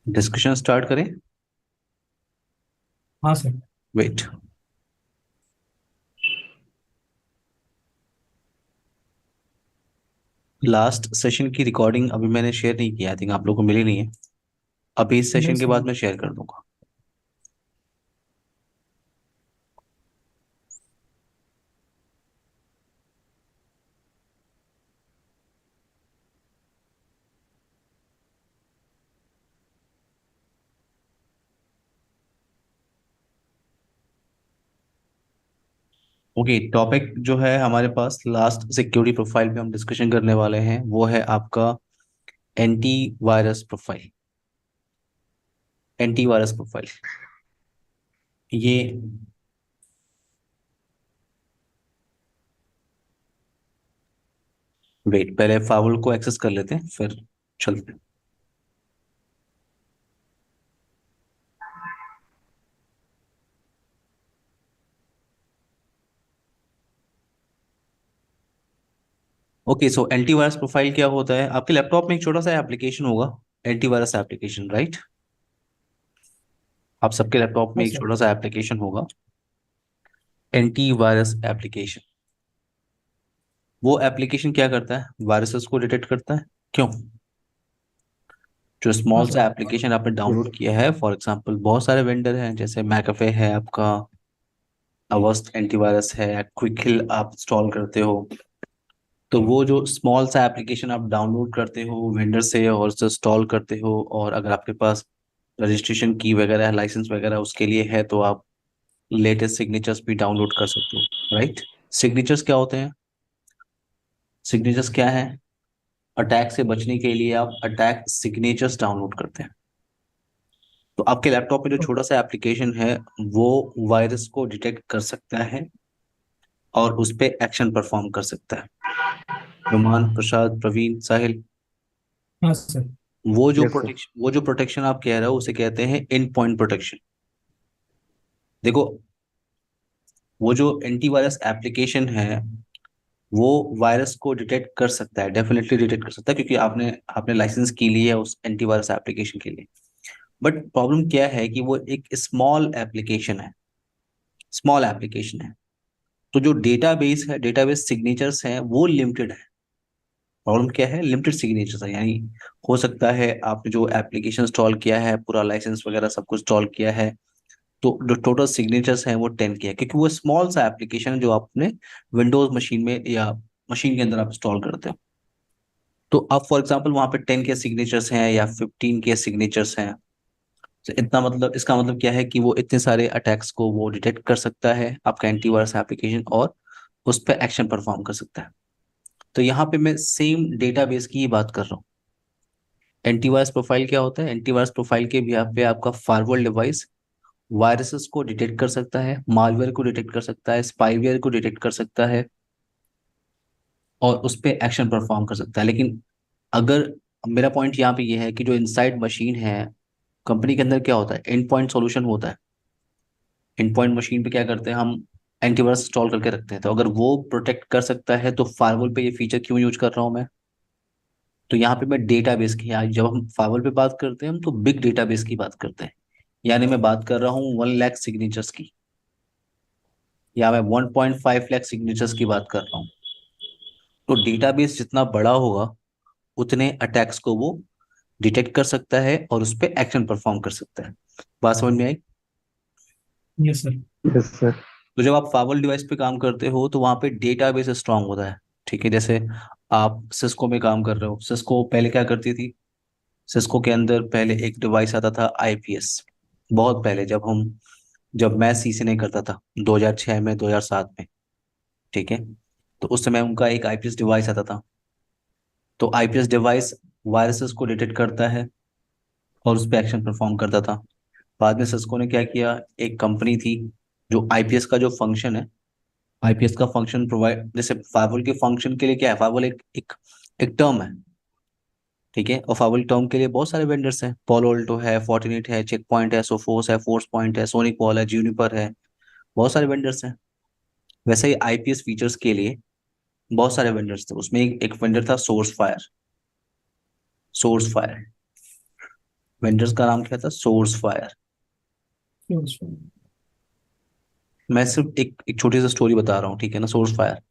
Discussion start करें। हाँ sir. Wait. Last session की रिकॉर्डिंग अभी मैंने शेयर नहीं किया, आई थिंक आप लोगों को मिली नहीं है। अभी इस नहीं सेशन के सर। बाद मैं शेयर कर दूंगा। ओके, टॉपिक जो है हमारे पास लास्ट सिक्योरिटी प्रोफाइल पे हम डिस्कशन करने वाले हैं वो है आपका anti virus profile. Anti virus profile ये वेट, पहले फावल को एक्सेस कर लेते हैं फिर चलते हैं। ओके, सो एंटीवायरस प्रोफाइल क्या होता है? आपके लैपटॉप में एक छोटा सा एप्लीकेशन होगा, एंटीवायरस एप्लीकेशन, राइट? आप सबके लैपटॉप हाँ में एक सर। छोटा सा एप्लीकेशन होगा, एंटीवायरस एप्लीकेशन। वो एप्लीकेशन क्या करता है? वायरसेस को डिटेक्ट करता है। क्यों? जो हाँ स्मॉल सर। सा एप्लीकेशन आपने डाउनलोड किया है, फॉर एग्जांपल बहुत सारे वेंडर हैं, जैसे मैकअफे है आपका, अवस्ट एंटीवायरस है, क्विक हिल आप इंस्टॉल करते हो। तो वो जो स्मॉल सा एप्लीकेशन आप डाउनलोड करते हो वेंडर से और उसे इंस्टॉल करते हो, और अगर आपके पास रजिस्ट्रेशन की वगैरह लाइसेंस वगैरह उसके लिए है तो आप लेटेस्ट सिग्नेचर्स भी डाउनलोड कर सकते हो, राइट? सिग्नेचर्स क्या होते हैं? सिग्नेचर्स क्या है? अटैक से बचने के लिए आप अटैक सिग्नेचर्स डाउनलोड करते हैं। तो आपके लैपटॉप में जो छोटा सा एप्लीकेशन है वो वायरस को डिटेक्ट कर सकता है और उस पे एक्शन परफॉर्म कर सकता है। रुमान, प्रसाद, प्रवीण, साहिल, हाँ सर। Yes sir. वो जो प्रोटेक्शन आप कह रहे हो उसे कहते हैं इन पॉइंट प्रोटेक्शन। देखो, वो जो एंटीवायरस एप्लीकेशन है वो वायरस को डिटेक्ट कर सकता है, डेफिनेटली डिटेक्ट कर सकता है, क्योंकि आपने आपने लाइसेंस की ली है उस एंटीवायरस एप्लीकेशन के लिए। बट प्रॉब्लम क्या है कि वो एक स्मॉल एप्लीकेशन है, स्मॉल एप्लीकेशन है। तो जो डेटाबेस है, डेटाबेस सिग्नेचर्स हैं वो लिमिटेड है। प्रॉब्लम क्या है? लिमिटेड सिग्नेचर्स है, यानी हो सकता है आपने जो एप्लीकेशन इंस्टॉल किया है, पूरा लाइसेंस वगैरह सब कुछ इंस्टॉल किया है, तो जो टोटल सिग्नेचर्स हैं वो 10 के है, क्योंकि वो स्मॉल सा एप्लीकेशन है जो आप अपने विंडोज मशीन में या मशीन के अंदर आप इंस्टॉल करते हो। तो अब फॉर एग्जांपल वहां पे 10 के सिग्नेचर्स हैं या 15 के सिग्नेचर्स हैं, तो इतना मतलब, इसका मतलब क्या है कि वो इतने सारे अटैक्स को वो डिटेक्ट कर सकता है आपका एंटीवायरस एप्लीकेशन, और उस पर एक्शन परफॉर्म कर सकता है। तो यहाँ पे मैं सेम डेटाबेस की ही बात कर रहा हूँ। एंटीवायरस प्रोफाइल क्या होता है? एंटीवायरस प्रोफाइल के बिहाफ पे आपका फायरवॉल डिवाइस वायरसेस को डिटेक्ट कर सकता है, मालवेयर को डिटेक्ट कर सकता है, स्पाईवेयर को डिटेक्ट कर सकता है और उस पर एक्शन परफॉर्म कर सकता है। लेकिन अगर, मेरा पॉइंट यहाँ पे ये है कि जो इनसाइड मशीन है कंपनी के अंदर क्या होता है, एंड पॉइंट सॉल्यूशन होता है। एंड पॉइंट मशीन पे क्या करते हैं हम? एंटीवायरस इंस्टॉल करके रखते हैं। तो अगर वो प्रोटेक्ट कर सकता है तो फायरवॉल पे ये फीचर क्यों यूज कर रहा हूँ मैं? तो यहाँ पे मैं डेटाबेस की, यहाँ जब हम फायरवॉल पे बात करते हैं हम तो बिग डेटाबेस की बात करते हैं, यानी मैं बात कर रहा हूँ 1 लाख सिग्नेचर्स की, या मैं 1.5 लाख सिग्नेचर्स की बात कर रहा हूँ। तो डेटाबेस जितना बड़ा होगा उतने अटैक्स को वो डिटेक्ट कर सकता है और उस पर एक्शन परफॉर्म कर सकता है। बात समझ में आई? Yes sir. Yes sir. तो जब आप फावल डिवाइस पे काम करते हो तो वहां पे डेटाबेस स्ट्रांग होता है। ठीक है, जैसे आप सिस्को में काम कर रहे हो, सिस्को पहले क्या करती थी? सिस्को के अंदर पहले एक डिवाइस आता था आईपीएस। बहुत पहले, जब मैं सी से नहीं करता था, 2006 में, 2007 में। ठीक है, तो उस समय उनका एक आईपीएस डिवाइस आता था। तो आईपीएस डिवाइस वायरसेस को डिटेक्ट करता है और उस पर एक्शन परफॉर्म करता था। बाद में सिस्को ने क्या किया, एक कंपनी थी जो आईपीएस का जो फंक्शन है, आईपीएस का फंक्शन प्रोवाइड, जैसे फाइवल के फंक्शन के लिए क्या है, फाइवल एक टर्म है। ठीक है, और फाइवल टर्म के लिए बहुत सारे वेंडर्स हैं, पोलो अल्टो है, फोर्टिनेट है, चेक पॉइंट है, सोफोस है, फोर्स पॉइंट है, सोनिक वॉल है, जूनिपर है, बहुत सारे वेंडर्स हैं। वैसे ही आईपीएस फीचर्स के लिए बहुत सारे वेंडर्स थे, उसमें एक वेंडर था source fire. Source fire vendors का नाम क्या था? Source fire. सोर्स। मैं सिर्फ एक छोटी सी स्टोरी बता रहा हूँ, ठीक है ना? Source fire.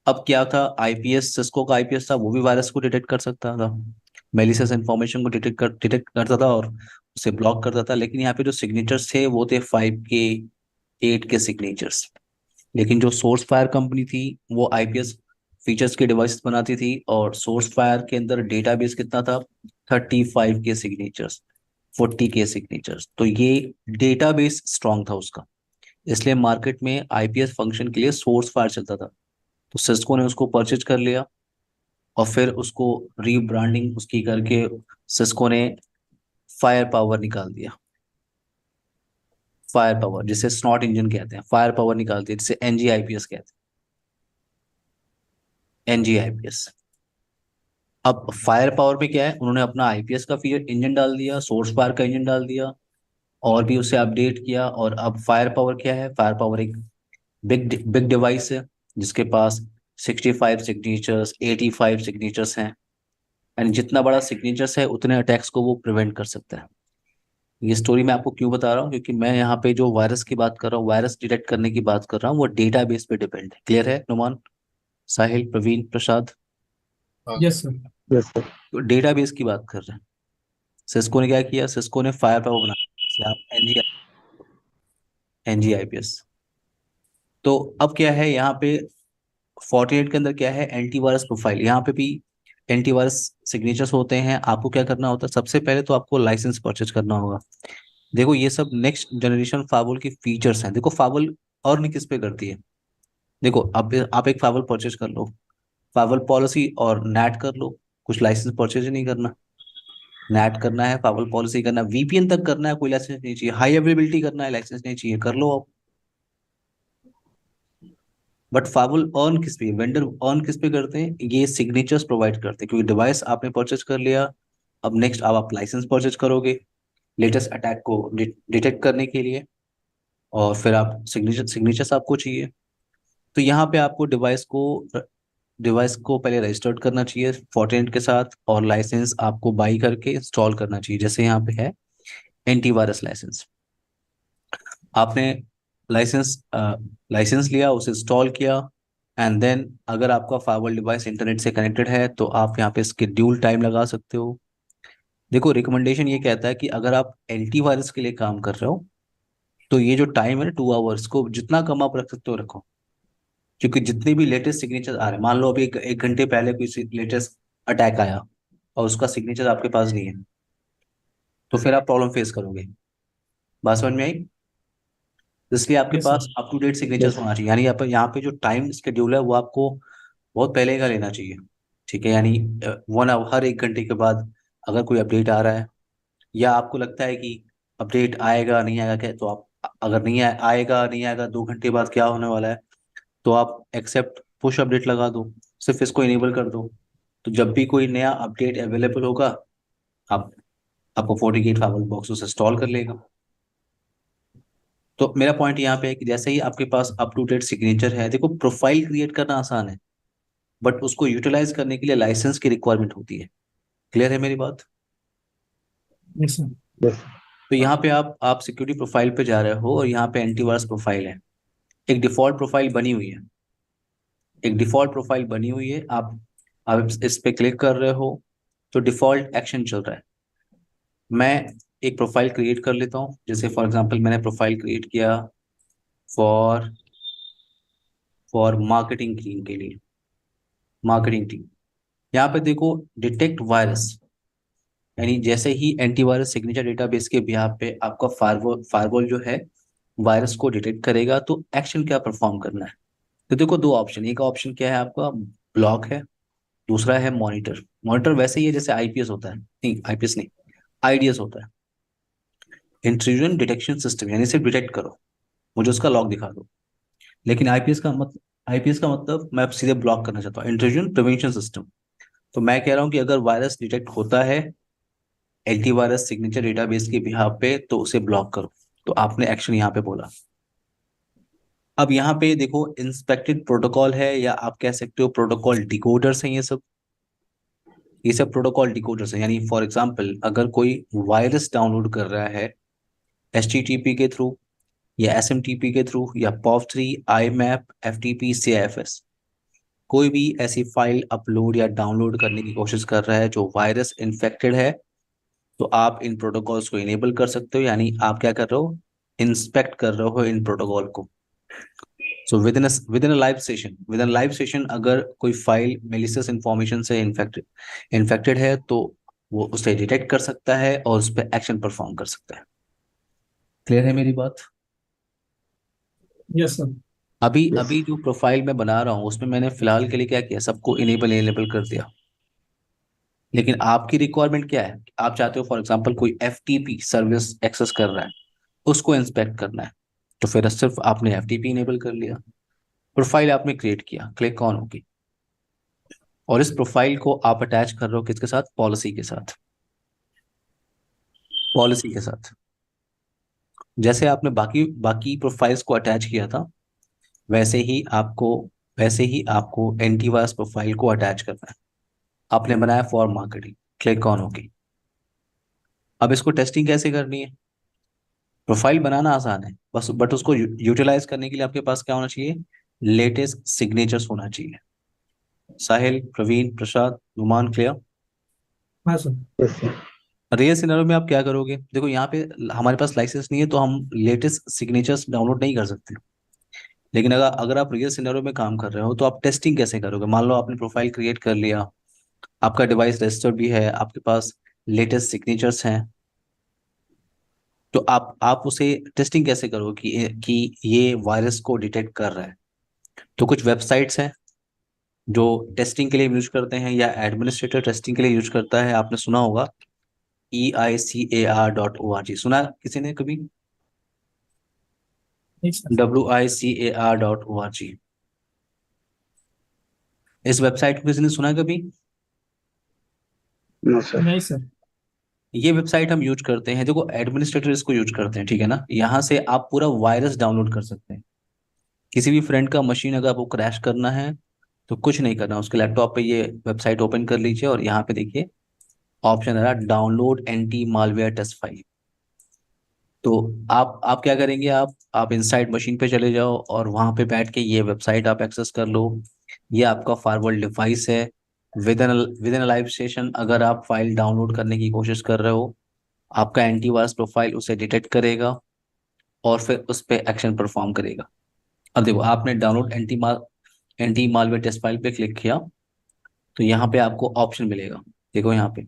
अब क्या था, आईपीएस, सिस्को का आईपीएस था, वो भी वायरस को डिटेक्ट कर सकता था, मेलिशियस इन्फॉर्मेशन को डिटेक्ट करता था और उसे ब्लॉक करता था। लेकिन यहाँ पे जो सिग्नेचर्स थे वो थे 5 के, 8 के सिग्नेचर्स। लेकिन जो सोर्स फायर कंपनी थी वो आईपीएस फीचर्स के डिवाइस बनाती थी, और सोर्स फायर के अंदर डेटाबेस कितना था? 35 के सिग्नेचर्स, 40 के सिग्नेचर्स। तो ये डेटाबेस स्ट्रांग था उसका, इसलिए मार्केट में आईपीएस फंक्शन के लिए सोर्स फायर चलता था। तो सिस्को ने उसको परचेज कर लिया, और फिर उसको रीब्रांडिंग उसकी करके सिस्को ने फायर पावर निकाल दिया। फायर पावर, जिसे स्नॉट इंजन कहते हैं, फायर पावर निकाल दिया, जिसे एनजीआईपीएस कहते हैं, एनजीआईपीएस। अब फायर पावर में क्या है, उन्होंने अपना आईपीएस का फीचर इंजन डाल दिया, सोर्स फायर का इंजन डाल दिया, और भी उसे अपडेट किया। और अब फायर पावर क्या है? फायर पावर एक बिग बिग डिवाइस है, जिसके पास 65 सिग्नेचर्स, 85 सिग्नेचर्स हैं। एंड जितना बड़ा सिग्नेचर्स है उतने अटैक्स को वो प्रिवेंट कर सकता है। ये स्टोरी मैं आपको क्यों बता रहा हूँ? क्योंकि मैं यहाँ पे जो वायरस की बात कर रहा हूँ, वायरस डिटेक्ट करने की बात कर रहा हूँ, वो डेटाबेस पे डिपेंड है। क्लियर है Numan, Sahil, Praveen, Prasad? Yes sir. Yes sir. तो डेटाबेस की बात कर रहे हैं। सिस्को ने क्या किया? सिस्को ने फायर पावर बना दिया, एनजी एनजीआईपीएस। तो अब क्या है यहाँ पे, 48 के अंदर क्या है? Antivirus profile. यहाँ पे भी एंटीवायरस सिग्नेचर्स होते हैं। आपको क्या करना होता है? सबसे पहले तो आपको लाइसेंस परचेज करना होगा। देखो ये सब नेक्स्ट जनरेशन फावल की फीचर्स हैं। देखो फावल अर्न किस पे करती है? देखो आप एक फावल परचेज कर लो, फावल पॉलिसी और नैट कर लो। कुछ लाइसेंस परचेज नहीं करना, नैट करना है, फावल पॉलिसी करना है, वीपीएन तक करना है, कोई लाइसेंस नहीं चाहिए। हाई अवेलेबिलिटी करना है, लाइसेंस नहीं चाहिए, कर लो आप। बट फावल अर्न किस पे, वेंडर अर्न किस पे करते हैं? ये सिग्नेचर्स प्रोवाइड करते हैं, क्योंकि डिवाइस आपने परचेज कर लिया। अब नेक्स्ट अब आप लाइसेंस परचेज करोगे लेटेस्ट अटैक को डिटेक्ट करने के लिए, और फिर आप सिग्नेचर्स आपको चाहिए। तो यहाँ पे आपको डिवाइस को पहले रजिस्टर्ड करना चाहिए फॉर्टिनेट के साथ, और लाइसेंस आपको बाई करके इंस्टॉल करना चाहिए। जैसे यहाँ पे है एंटीवायरस लाइसेंस, आपने लाइसेंस लाइसेंस लिया, उसे इंस्टॉल किया, एंड देन अगर आपका फायरवॉल डिवाइस इंटरनेट से कनेक्टेड है तो आप यहाँ पे शेड्यूल टाइम लगा सकते हो। देखो रिकमेंडेशन ये कहता है कि अगर आप एंटीवायरस के लिए काम कर रहे हो तो ये जो टाइम है ना, 2 आवर्स को जितना कम आप रख सकते हो रखो। क्योंकि जितने भी लेटेस्ट सिग्नेचर आ रहे हैं, मान लो अभी एक घंटे पहले कोई लेटेस्ट अटैक आया और उसका सिग्नेचर आपके पास नहीं है, तो फिर आप प्रॉब्लम फेस करोगे। बात समझ में आई? इसलिए आपके यस पास sir. Up to date signatures होना चाहिए। यानी यहाँ पे जो टाइम शेड्यूल है वो आपको बहुत पहले का लेना चाहिए। ठीक है, यानी 1 आवर, हर 1 घंटे के बाद अगर कोई अपडेट आ रहा है, या आपको लगता है कि अपडेट आएगा नहीं आएगा क्या, तो आप अगर नहीं आएगा नहीं आएगा 2 घंटे बाद क्या होने वाला है, तो आप एक्सेप्ट पुश अपडेट लगा दो, सिर्फ इसको इनेबल कर दो। तो जब भी कोई नया अपडेट अवेलेबल होगा, आप आपको 48 फाइव बॉक्स उसे इंस्टॉल कर लेगा। तो मेरा पॉइंट यहाँ पे है कि जैसे ही आपके पास अप टू डेट सिग्नेचर है, देखो प्रोफाइल क्रिएट करना आसान है, बट उसको यूटिलाइज करने के लिए लाइसेंस की रिक्वायरमेंट होती है। क्लियर है मेरी बात? Yes sir. यस। तो यहाँ पे आप सिक्योरिटी प्रोफाइल पे जा रहे हो, और यहाँ पे एंटीवायरस प्रोफाइल है। एक डिफॉल्ट प्रोफाइल बनी हुई है, एक डिफॉल्ट प्रोफाइल बनी हुई है। आप इस पे क्लिक कर रहे हो तो डिफॉल्ट एक्शन चल रहा है। मैं एक प्रोफाइल क्रिएट कर लेता हूँ। जैसे फॉर एग्जांपल मैंने प्रोफाइल क्रिएट किया फॉर फॉर मार्केटिंग टीम के लिए, मार्केटिंग टीम। यहाँ पे देखो डिटेक्ट वायरस, यानी जैसे ही एंटीवायरस सिग्नेचर डेटाबेस के बिहाफ पे आपका फायरवॉल फायरवॉल जो है वायरस को डिटेक्ट करेगा, तो एक्शन क्या परफॉर्म करना है? तो देखो दो ऑप्शन, एक ऑप्शन क्या है आपका? ब्लॉक है, दूसरा है मॉनिटर। मॉनिटर वैसे ही है जैसे आईपीएस होता है, नहीं आईपीएस नहीं, आईडीएस होता है, इंट्रूजन डिटेक्शन सिस्टम, यानी सिर्फ डिटेक्ट करो, मुझे उसका लॉग दिखा दो। लेकिन आईपीएस का मतलब मैं अब सीधे ब्लॉक करना चाहता हूँ, इंट्रूजन प्रिवेंशन सिस्टम। तो मैं कह रहा हूँ कि अगर वायरस डिटेक्ट होता है एंटीवायरस सिग्नेचर डेटाबेस के बिहाफ पे, तो उसे ब्लॉक करो। तो आपने एक्शन यहाँ पे बोला। अब यहाँ पे देखो इंस्पेक्टेड प्रोटोकॉल है, या आप कह सकते हो प्रोटोकॉल डिकोडर्स हैं ये सब। ये सब प्रोटोकॉल डिकोडर्स हैं। यानी फॉर एग्जांपल अगर कोई वायरस डाउनलोड कर रहा है HTTP के थ्रू या SMTP के थ्रू या POP3, IMAP, FTP, CIFS, कोई भी ऐसी फाइल अपलोड या डाउनलोड करने की कोशिश कर रहा है जो वायरस इन्फेक्टेड है, तो आप इन प्रोटोकॉल्स को इनेबल कर सकते हो। यानी आप क्या कर रहे हो, इंस्पेक्ट कर रहे हो इन प्रोटोकॉल को। So with in live session अगर कोई फाइल मेलिशियस इंफॉर्मेशन से इन्फेक्टेड है तो वो उसे डिटेक्ट कर सकता है और उस पर एक्शन परफॉर्म कर सकता है। क्लियर है मेरी बात? Yes sir. अभी यस। अभी जो प्रोफाइल मैं बना रहा हूँ उसमें मैंने फिलहाल के लिए क्या किया, सबको इनेबल कर दिया। लेकिन आपकी रिक्वायरमेंट क्या है, आप चाहते हो फॉर एग्जांपल कोई FTP सर्विस एक्सेस कर रहा है, उसको इंस्पेक्ट करना है, तो फिर सिर्फ आपने FTP इनेबल कर लिया, प्रोफाइल आपने क्रिएट किया, क्लिक ऑन होगी, और इस प्रोफाइल को आप अटैच कर रहे हो किसके साथ, पॉलिसी के साथ। पॉलिसी के साथ जैसे आपने बाकी बाकी प्रोफाइल्स को अटैच किया था, वैसे ही आपको वैसे ही आपको एंटीवायरस प्रोफाइल को अटैच करना है। आपने बनाया फॉर मार्केटिंग, क्लिक ऑन होगी। अब इसको टेस्टिंग कैसे करनी है, प्रोफाइल बनाना आसान है बस, बट उसको यूटिलाइज करने के लिए आपके पास क्या होना चाहिए, लेटेस्ट सिग्नेचर्स होना चाहिए। साहिल, प्रवीण, प्रसाद, नुमान, क्लियर? हाँ sir. Yes sir. Real scenario में आप क्या करोगे, देखो यहाँ पे हमारे पास लाइसेंस नहीं है तो हम लेटेस्ट सिग्नेचर्स डाउनलोड नहीं कर सकते। लेकिन अगर अगर आप रियल सिनेरियो में काम कर रहे हो तो आप टेस्टिंग कैसे करोगे। मान लो आपने प्रोफाइल क्रिएट कर लिया, आपका डिवाइस रजिस्टर्ड भी है, आपके पास लेटेस्ट सिग्नेचर्स हैं, तो आप उसे टेस्टिंग कैसे करोगे कि ये वायरस को डिटेक्ट कर रहा है। तो कुछ वेबसाइट्स हैं जो टेस्टिंग के लिए यूज करते हैं, या एडमिनिस्ट्रेटर टेस्टिंग के लिए यूज करता है, आपने सुना होगा EICAR.org, सुना किसी ने कभी? नहीं सर। WICAR.org, इस वेबसाइट को किसी ने सुना कभी? No sir. नहीं सर। ये वेबसाइट हम यूज करते हैं, देखो एडमिनिस्ट्रेटर इसको यूज करते हैं, ठीक है ना। यहाँ से आप पूरा वायरस डाउनलोड कर सकते हैं। किसी भी फ्रेंड का मशीन अगर आपको क्रैश करना है तो कुछ नहीं करना, उसके लैपटॉप पे ये वेबसाइट ओपन कर लीजिए और यहाँ पे देखिए ऑप्शन आ रहा है download anti malware test file. तो आप क्या करेंगे, आप इनसाइड मशीन पे चले जाओ और वहां पे बैठ के ये वेबसाइट आप एक्सेस कर लो। ये आपका फारवर्ड डिवाइस है। विद इन लाइव सेशन अगर आप फाइल डाउनलोड करने की कोशिश कर रहे हो, आपका एंटीवायरस प्रोफाइल उसे डिटेक्ट करेगा और फिर उस पर एक्शन परफॉर्म करेगा। अब देखो आपने download anti malware test file पे क्लिक किया तो यहाँ पे आपको ऑप्शन मिलेगा, देखो यहाँ पे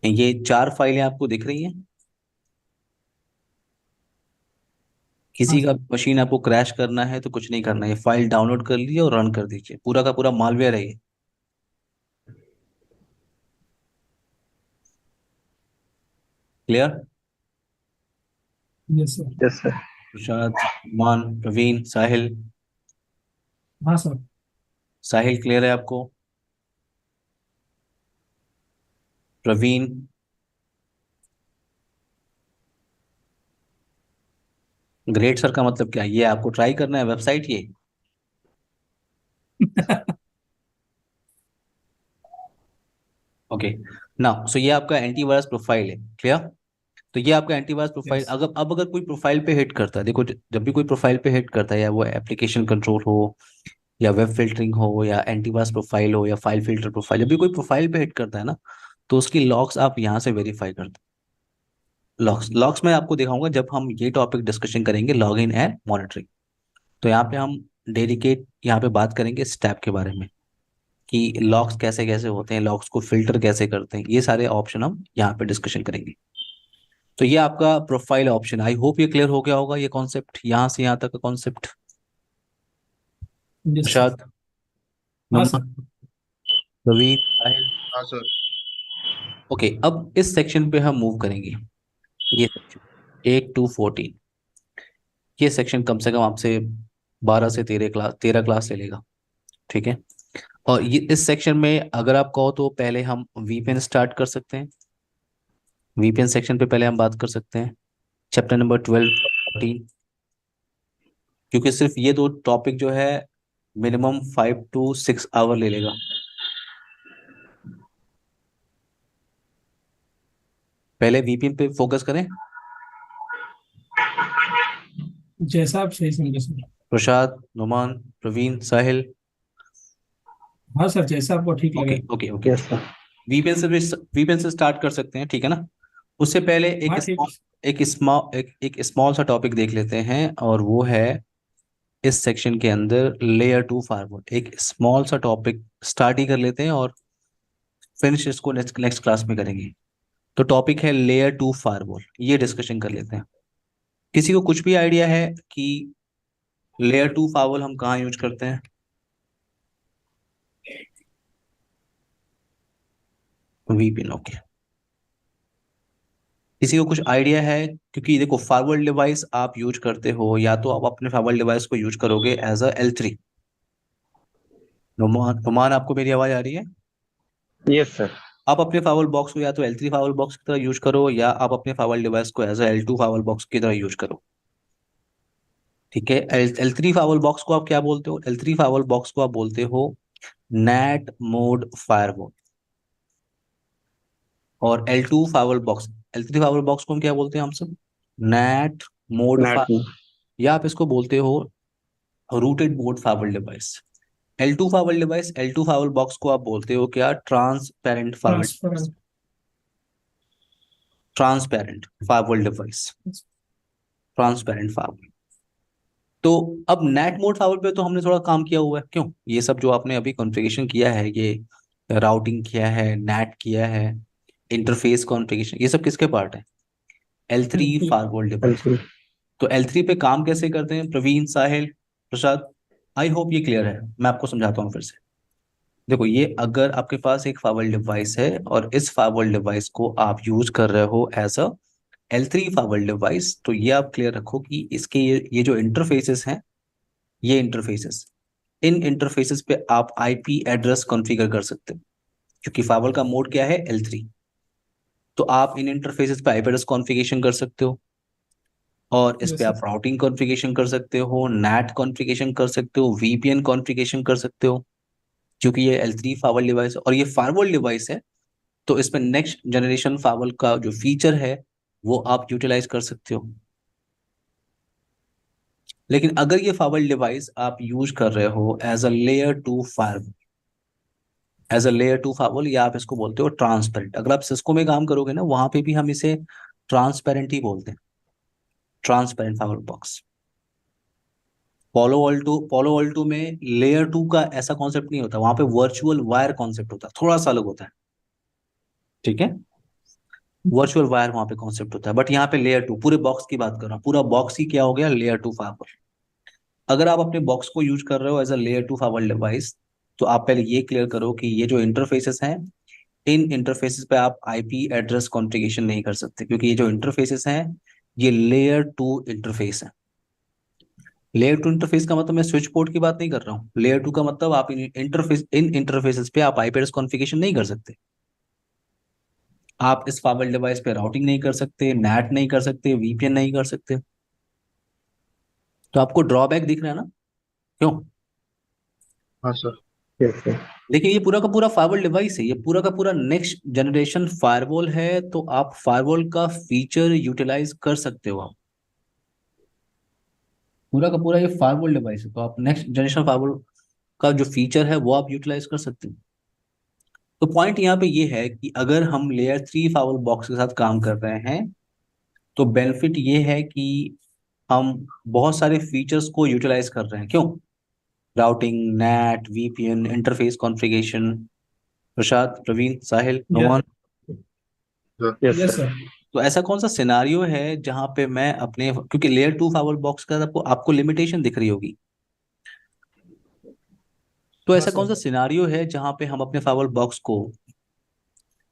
ये 4 फाइलें आपको दिख रही हैं। हाँ किसी का सर। मशीन आपको क्रैश करना है तो कुछ नहीं करना है, ये फाइल डाउनलोड कर लीजिए और रन कर दीजिए, पूरा का पूरा मालवेयर है ये। Clear? Yes sir. Yes sir. Prashant, Maan, Praveen, साहिल। हाँ सर। साहिल क्लियर है आपको? प्रवीण? ग्रेट सर का मतलब क्या है? ये आपको ट्राई करना है वेबसाइट ये? ओके ना, सो ये आपका एंटीवायरस प्रोफाइल है। क्लियर? तो ये आपका एंटीवायरस प्रोफाइल, यस। अगर अब अगर कोई प्रोफाइल पे हिट करता है, देखो जब भी कोई प्रोफाइल पे हिट करता है, या वो एप्लीकेशन कंट्रोल हो या वेब फिल्टरिंग हो या एंटीवायरस प्रोफाइल हो या फाइल फिल्टर प्रोफाइल, जब भी कोई प्रोफाइल पे हिट करता है ना, तो उसकी लॉग्स आप यहाँ से वेरीफाई करते हैं। लॉग्स लॉग्स में आपको दिखाऊंगा जब हम ये टॉपिक डिस्कशन करेंगे, लॉग इन एंड मॉनिटरिंग। तो यहाँ पे हम डेडिकेट यहाँ पे बात करेंगे स्टेप के बारे में कि लॉग्स कैसे कैसे होते हैं, लॉग्स को फिल्टर कैसे करते हैं, ये सारे ऑप्शन हम यहाँ पे डिस्कशन करेंगे। तो ये आपका प्रोफाइल ऑप्शन, आई होप ये क्लियर हो गया होगा, ये कॉन्सेप्ट यहाँ से यहाँ तक का कॉन्सेप्ट। Yes sir. प्रसाद, हाँ नुमान, सर। प्रवीण, साहिल। हाँ सर। ओके, अब इस सेक्शन पे हम मूव करेंगे। ये सेक्शन 8 to 14, ये सेक्शन कम से कम आपसे 12 से 13 क्लास ले लेगा, ठीक है। और ये इस सेक्शन में अगर आप कहो तो पहले हम VPN स्टार्ट कर सकते हैं। VPN सेक्शन पे पहले हम बात कर सकते हैं, चैप्टर नंबर 12 14, क्योंकि सिर्फ ये दो टॉपिक जो है मिनिमम 5 to 6 आवर ले लेगा। पहले वीपीएन पे फोकस करें। जैसा आप सही समझे सर। प्रसाद, नुमान, प्रवीण, साहिल। हाँ सर, जैसा आपको ठीक ओके लगे। Okay okay. Yes sir. VPN से स्टार्ट कर सकते हैं, ठीक है ना। उससे पहले हाँ ठीक है। एक स्मॉल सा टॉपिक देख लेते हैं, और वो है इस सेक्शन के अंदर लेयर टू फायरवॉल। एक स्मॉल सा टॉपिक स्टार्ट ही कर लेते हैं, और फिनिश इसको नेक्स्ट नेक्स्ट क्लास में करेंगे। तो टॉपिक है लेयर टू फायरवॉल, ये डिस्कशन कर लेते हैं। किसी को कुछ भी आइडिया है कि लेयर टू फायरवॉल हम कहाँ यूज करते हैं? VPN, okay. किसी को कुछ आइडिया है? क्योंकि देखो, फायरवॉल डिवाइस आप यूज करते हो, या तो आप अपने फायरवॉल डिवाइस को यूज करोगे as a L3। Numan Numan, आपको मेरी आवाज आ रही है? Yes sir. आप अपने फावल बॉक्स को या तो L3 फावल बॉक्स की तरह यूज करो, या आप अपने फावल डिवाइस को as a L2 firewall box की तरह यूज करो। ठीक है। L3 फावल बॉक्स को आप क्या बोलते हो? L3 फावल बॉक्स को आप बोलते हो नेट मोड फायरवॉल। और L2 firewall box, L3 फावल box को हम क्या बोलते हैं हम सब? नेट मोड नेट फायर, या आप इसको बोलते हो routed mode firewall device. L2 firewall box को आप बोलते हो क्या? Transparent firewall, transfer. Transparent firewall device, transparent firewall. तो अब नेट मोड फावर पे तो हमने थोड़ा काम किया हुआ है, क्यों? ये सब जो आपने अभी कॉन्फ़िगरेशन किया है, ये राउटिंग किया है, नेट किया है, इंटरफेस कॉन्फ़िगरेशन, ये सब किसके पार्ट है? L3 firewall device. बिल्कुल। तो L3 पे काम कैसे करते हैं प्रवीण, साहिल, प्रसाद? आई होप ये क्लियर है। मैं आपको समझाता हूँ फिर से। देखो, ये अगर आपके पास एक फायरवॉल डिवाइस है, और इस फायरवॉल डिवाइस को आप यूज कर रहे हो as a L3 firewall device, तो ये आप क्लियर रखो कि इसके ये जो इंटरफेसेस हैं, ये इंटरफेसेस, इन इंटरफेसेस पे आप आईपी एड्रेस कॉन्फ़िगर कर सकते हो। क्योंकि फाइबर का मोड क्या है? L3। तो आप इन इंटरफेसेस पे आईपी एड्रेस कॉन्फ़िगरेशन कर सकते हो, और इस पे यस आप सर। राउटिंग कॉन्फ़िगरेशन कर सकते हो, नेट कॉन्फ़िगरेशन कर सकते हो, वीपीएन कॉन्फ़िगरेशन कर सकते हो। क्योंकि ये L3 फाइबर डिवाइस है और ये फायरवॉल डिवाइस है, तो इसमें नेक्स्ट जनरेशन फाइबर का जो फीचर है वो आप यूटिलाइज कर सकते हो। लेकिन अगर ये फाइबर डिवाइस आप यूज कर रहे हो as a layer two fire, as a layer two firewall, या आप इसको बोलते हो ट्रांसपेरेंट। अगर आप सिस्को में काम करोगे ना, वहां पे भी हम इसे ट्रांसपेरेंट ही बोलते हैं, ट्रांसपेरेंट फावल बॉक्स। पोलो ऑल्टो में लेयर टू का ऐसा कॉन्सेप्ट नहीं होता, वहां पे वर्चुअल वायर कॉन्सेप्ट होता है, थोड़ा सा अलग होता है। ठीक है। वर्चुअल वायर वहां पे कॉन्सेप्ट होता है, बट यहाँ पे लेयर टू, पूरे बॉक्स की बात कर रहा हूँ, पूरा बॉक्स ही क्या हो गया? Layer two firewall. अगर आप अपने बॉक्स को यूज कर रहे हो as a layer two firewall device, तो आप पहले ये क्लियर करो कि ये जो इंटरफेसेस हैं, इन इंटरफेसेस पे आप आईपी एड्रेस कॉन्फ़िगरेशन नहीं कर सकते, क्योंकि ये जो इंटरफेसेस हैं, ये लेयर टू इंटरफेस है। लेयर टू इंटरफेस का मतलब मैं स्विच पोर्ट की बात नहीं कर रहा हूँ। लेयर टू का मतलब आप इन इंटरफेसेस पे आप आईपी एड्रेस कॉन्फ़िगरेशन नहीं कर सकते। आप इस फाइबर डिवाइस पे राउटिंग नहीं कर सकते, नेट नहीं कर सकते, वीपीएन नहीं कर सकते। तो आपको ड्रॉबैक दिख रहा है ना? क्यों? हाँ सर। Yes sir. देखिए, ये पूरा का पूरा फायरवॉल डिवाइस है, ये पूरा का पूरा नेक्स्ट जनरेशन फायरवॉल है, तो आप फायरवॉल का फीचर यूटिलाइज कर सकते हो। आप पूरा का पूरा ये फायरवॉल डिवाइस है, तो आप नेक्स्ट जनरेशन फायरवॉल का जो फीचर है वो आप यूटिलाइज कर सकते हैं। तो पॉइंट यहाँ पे ये है कि अगर हम लेयर 3 फायरवॉल बॉक्स के साथ काम कर रहे हैं, तो बेनिफिट ये है कि हम बहुत सारे फीचर्स को यूटिलाइज कर रहे हैं। क्यों? Routing, NAT, VPN, interface configuration. Prasad, Praveen, Sahil, Numan. Yes yes sir. Sir. तो ऐसा कौन सा सिनारियो है जहां पे मैं अपने, क्योंकि लेयर टू फाइबर बॉक्स का आपको लिमिटेशन दिख रही होगी, तो हाँ ऐसा कौन सर। सा सिनारियो है जहां पे हम अपने फाइबर बॉक्स को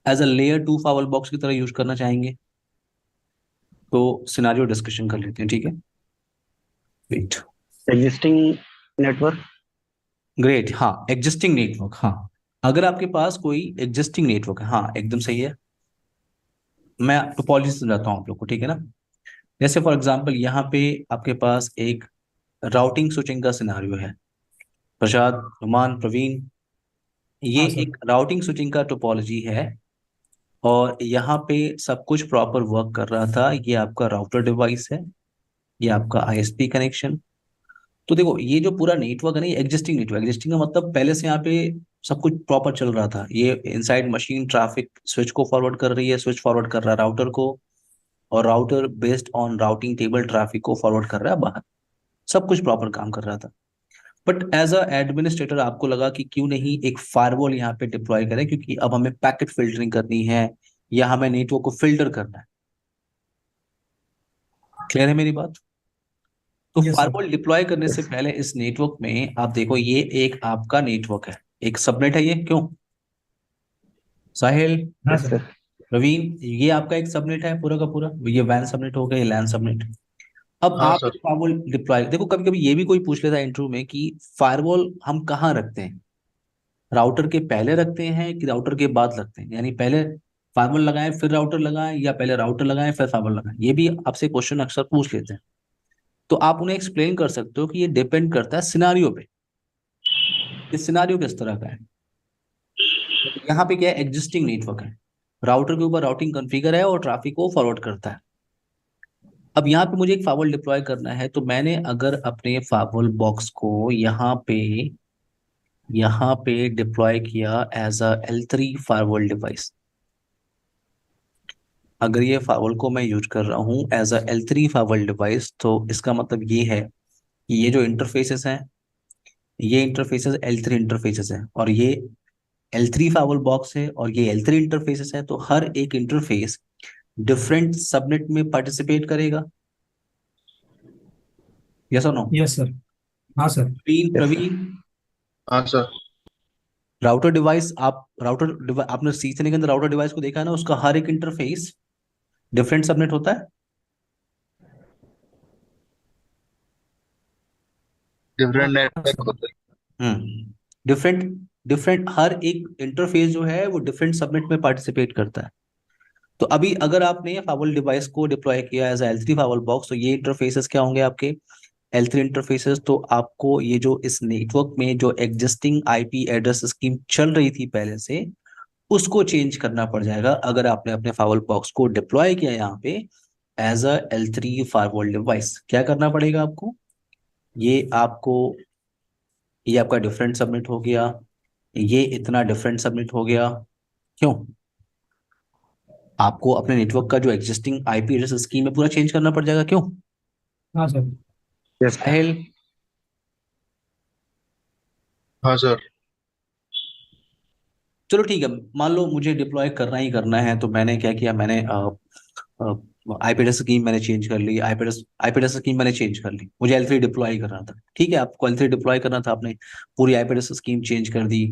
as a layer two fiber box की तरह यूज करना चाहेंगे? तो सिनारियो डिस्कशन कर लेते हैं, ठीक है। वेट। Existing network. ग्रेट, हाँ, एग्जिस्टिंग नेटवर्क, हाँ। अगर आपके पास कोई एग्जिस्टिंग नेटवर्क है, हाँ, एकदम सही है। मैं टोपोलॉजी समझाता हूँ आप लोग को, ठीक है ना। जैसे फॉर एग्जांपल यहाँ पे आपके पास एक राउटिंग स्विचिंग का सिनारियो है। प्रसाद, नुमान, प्रवीण, ये हाँ सर। एक राउटिंग स्विचिंग का टोपोलॉजी है और यहाँ पे सब कुछ प्रॉपर वर्क कर रहा था। ये आपका राउटर डिवाइस है, ये आपका आईएसपी कनेक्शन। तो देखो ये जो पूरा नेटवर्क है ना, ये एग्जिस्टिंग नेटवर्क, एग्जिस्टिंग का मतलब पहले से यहाँ पे सब कुछ प्रॉपर चल रहा था। ये इनसाइड मशीन ट्रैफिक स्विच को फॉरवर्ड कर रही है, स्विच फॉरवर्ड कर रहा है राउटर को, और router based on routing table traffic को फॉरवर्ड कर रहा है बाहर। सब कुछ प्रॉपर काम कर रहा था। बट एज अ एडमिनिस्ट्रेटर आपको लगा कि क्यों नहीं एक फायरवॉल यहाँ पे डिप्लॉय करें, क्योंकि अब हमें पैकेट फिल्टरिंग करनी है या हमें नेटवर्क को फिल्टर करना है। क्लियर है मेरी बात? तो यस सर। फायरवॉल डिप्लॉय करने से Yes. पहले इस नेटवर्क में आप देखो, ये एक आपका नेटवर्क है, एक सबनेट है ये, क्यों साहिल, हाँ Yes, सर। sir. प्रवीण, ये आपका एक सबनेट है पूरा का पूरा, ये वैन सबनेट हो गया, ये लैन सबनेट। अब हाँ आप सर। फायरवॉल डिप्लॉय, देखो कभी कभी ये भी कोई पूछ लेता है इंटरव्यू में कि फायरवॉल हम कहाँ रखते हैं, राउटर के पहले रखते हैं कि राउटर के बाद रखते हैं, यानी पहले फायरवॉल लगाएं फिर राउटर लगाएं, या पहले राउटर लगाएं फिर फायरवॉल लगाएं। ये भी आपसे क्वेश्चन अक्सर पूछ लेते हैं। तो आप उन्हें एक्सप्लेन कर सकते हो कि ये डिपेंड करता है सिनारियो पे, इस सिनारियो किस तरह का है। यहाँ पे क्या है, एग्जिस्टिंग नेटवर्क है, राउटर के ऊपर राउटिंग कॉन्फ़िगर है और ट्रैफिक को फॉरवर्ड करता है। अब यहाँ पे मुझे एक फायरवॉल डिप्लॉय करना है, तो मैंने अगर अपने फायरवॉल बॉक्स को यहाँ पे डिप्लॉय किया as a L3 firewall device, अगर ये फायरवॉल को मैं यूज कर रहा हूँ as a L3 firewall device, तो इसका मतलब ये है कि ये जो इंटरफेसेस हैं, ये इंटरफेसेस L3 इंटरफेसेस हैं, और ये L3 फायरवॉल बॉक्स है, और ये L3 इंटरफेसेस है। तो हर एक इंटरफेस डिफरेंट सबनेट में पार्टिसिपेट करेगा। यस और नो? Yes sir. हाँ sir. Praveen, Yes, sir. Praveen, हाँ सर। राउटर डिवाइस, आपने सीखने के अंदर राउटर डिवाइस को देखा है ना, उसका हर एक इंटरफेस डिफरेंट सबनेट होता है। डिफरेंट हाँ नेटवर्क सर। होते डिफरेंट डिफरेंट हर एक इंटरफेस जो है वो डिफरेंट सबनेट में पार्टिसिपेट करता है। तो अभी अगर आपने फायरवॉल डिवाइस को डिप्लॉय किया एज L3 फायरवॉल बॉक्स, तो ये इंटरफेसेस क्या होंगे आपके L3 इंटरफेसेस। तो आपको ये जो इस नेटवर्क में जो एग्जिस्टिंग आईपी एड्रेस स्कीम चल रही थी पहले से, उसको चेंज करना पड़ जाएगा अगर आपने अपने फायरवॉल बॉक्स को डिप्लॉय किया यहाँ पे as a L3 firewall device. क्या करना पड़ेगा आपको, ये आपको ये आपका डिफरेंट सबमिट हो गया, ये इतना डिफरेंट सबमिट हो गया। क्यों? आपको अपने नेटवर्क का जो एग्जिस्टिंग आईपी एड्रेस स्कीम है पूरा चेंज करना पड़ जाएगा। क्यों हाँ सर। Yes, sir. साहिल? हाँ सर। चलो ठीक है, मान लो मुझे डिप्लॉय करना ही करना है, तो मैंने क्या किया, मैंने आईपी एड्रेस स्कीम मैंने चेंज कर ली, आईपी एड्रेस स्कीम मैंने चेंज कर ली, मुझे L3 डिप्लॉय करना था। ठीक है, आपको L3 डिप्लॉय करना था, आपने पूरी आईपी एड्रेस स्कीम चेंज कर दी,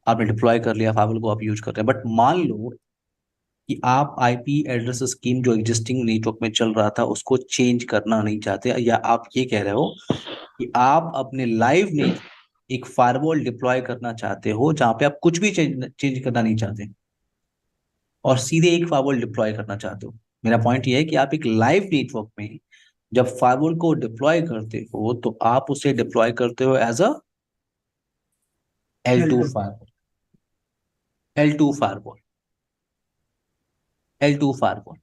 आपने डिप्लॉय कर लिया, फाइवल को आप यूज कर रहे हैं। बट मान लो कि आप आईपी एड्रेस स्कीम जो एग्जिस्टिंग नेटवर्क में चल रहा था उसको चेंज करना नहीं चाहते, या आप ये कह रहे हो कि आप अपने लाइव नेटवर्क एक फायरवॉल डिप्लॉय करना चाहते हो जहां पे आप कुछ भी चेंज चेंज करना नहीं चाहते और सीधे एक फायरवॉल डिप्लॉय करना चाहते हो। मेरा पॉइंट ये है कि आप एक लाइव नेटवर्क में जब फायरवॉल को डिप्लॉय करते हो तो आप उसे डिप्लॉय करते हो as a L2 L2। Firewall, L2 firewall, L2 firewall.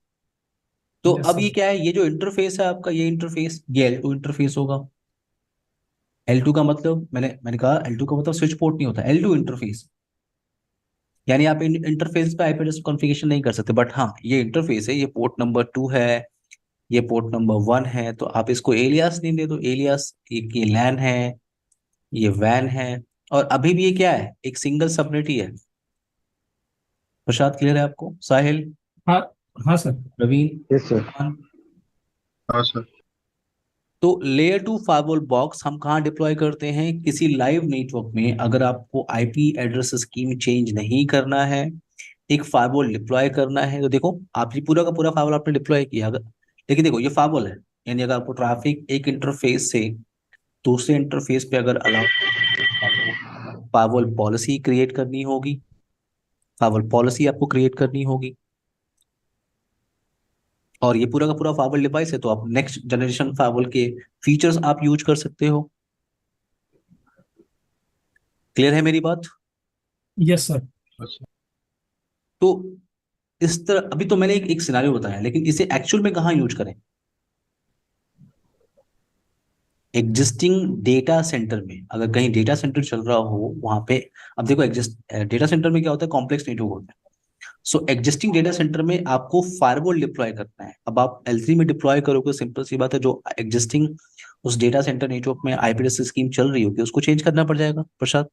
तो यस अब सर। ये क्या है, ये जो इंटरफेस है आपका, ये इंटरफेस ये L2 इंटरफेस होगा। L2 का मतलब मैंने कहा L2 का मतलब स्विच पोर्ट नहीं होता, L2 इंटरफेस, यानी आप इन इंटरफेस पे आईपी एड्रेस कॉन्फ़िगरेशन नहीं कर सकते। बट हाँ, ये इंटरफेस है, ये पोर्ट नंबर 2 है, ये पोर्ट नंबर 1 है, तो आप इसको एलियास नेम दे दो, एलियास। ये लैन है, ये वैन है, और अभी भी ये क्या है, एक सिंगल सबनेट ही है। प्रसाद, क्लियर है आपको? साहिल, हाँ। हाँ सर। Praveen, Yes, sir. मान। हाँ सर। तो लेयर 2 फायरवॉल बॉक्स हम कहाँ डिप्लॉय करते हैं, किसी लाइव नेटवर्क में। अगर आपको आईपी एड्रेस स्कीम चेंज नहीं करना है, एक फायरवॉल डिप्लॉय करना है, तो देखो आप ये पूरा का पूरा फायरवॉल आपने डिप्लॉय किया, अगर लेकिन देखो ये फायरवॉल है, यानी अगर आपको ट्रैफिक एक इंटरफेस से दूसरे इंटरफेस पे अगर अलाउ, फायरवॉल पॉलिसी क्रिएट करनी होगी, फायरवॉल पॉलिसी आपको क्रिएट करनी होगी। और ये पूरा का पूरा फायरवॉल डिवाइस है, तो आप नेक्स्ट जनरेशन फायरवॉल के फीचर्स आप यूज कर सकते हो। क्लियर है मेरी बात? Yes sir. अच्छा। तो इस तरह अभी तो मैंने एक सिनारियो बताया, लेकिन इसे एक्चुअल में कहाँ यूज करें? एग्जिस्टिंग डेटा सेंटर में, अगर कहीं डेटा सेंटर चल रहा हो वहां पे। अब देखो, एग्जिस्ट डेटा सेंटर में क्या होता है, कॉम्प्लेक्स नेटवर्क होता है। सो एग्जिस्टिंग डेटा सेंटर में आपको फायरवॉल डिप्लॉय करना है। अब आप L3 में डिप्लॉय करोगे, सिंपल सी बात है, जो एग्जिस्टिंग उस डेटा सेंटर नेटवर्क में आईपी एड्रेस स्कीम चल रही होगी उसको चेंज करना पड़ जाएगा प्रसाद।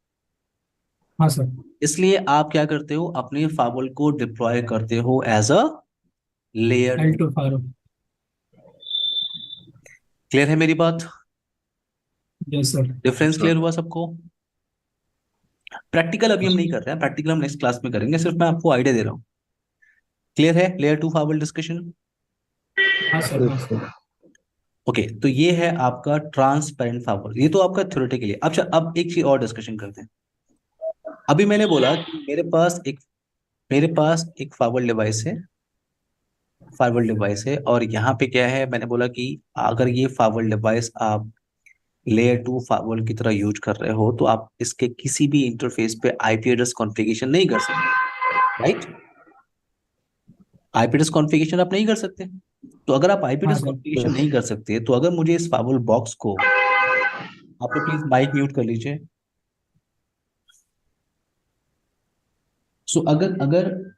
हाँ सर। इसलिए आप क्या करते हो, अपने फायरवॉल को डिप्लॉय करते हो as a layer. L2 fire. Clear है मेरी बात? Yes sir. डिफरेंस अच्छा। क्लियर हुआ सबको? प्रैक्टिकल अभी हम नहीं कर रहे हैं, प्रैक्टिकल हम नेक्स्ट क्लास में करेंगे, सिर्फ मैं आपको आइडिया दे रहा हूँ। क्लियर है लेयर 2 फायरवॉल डिस्कशन? हाँ सर। हाँ Yes, सर। sir. ओके, तो ये है आपका ट्रांसपेरेंट फायरवॉल, ये तो आपका थ्योरेटिकली है। अच्छा, अब एक चीज और डिस्कशन करते हैं। अभी मैंने बोला कि मेरे पास एक फायरवॉल डिवाइस है, और यहाँ पे क्या है, मैंने बोला कि अगर ये फायरवॉल डिवाइस आप लेयर 2 फायरवॉल की तरह यूज कर रहे हो, तो आप इसके किसी भी इंटरफेस पे आईपी एड्रेस कॉन्फ़िगरेशन नहीं कर सकते, राइट? आईपी एड्रेस कॉन्फ़िगरेशन आप नहीं कर सकते। तो अगर आप आईपी हाँ एड्रेस सर। Configuration Yes. नहीं कर सकते, तो अगर मुझे इस फायरवॉल बॉक्स को, आप प्लीज माइक म्यूट कर लीजिए। सो अगर अगर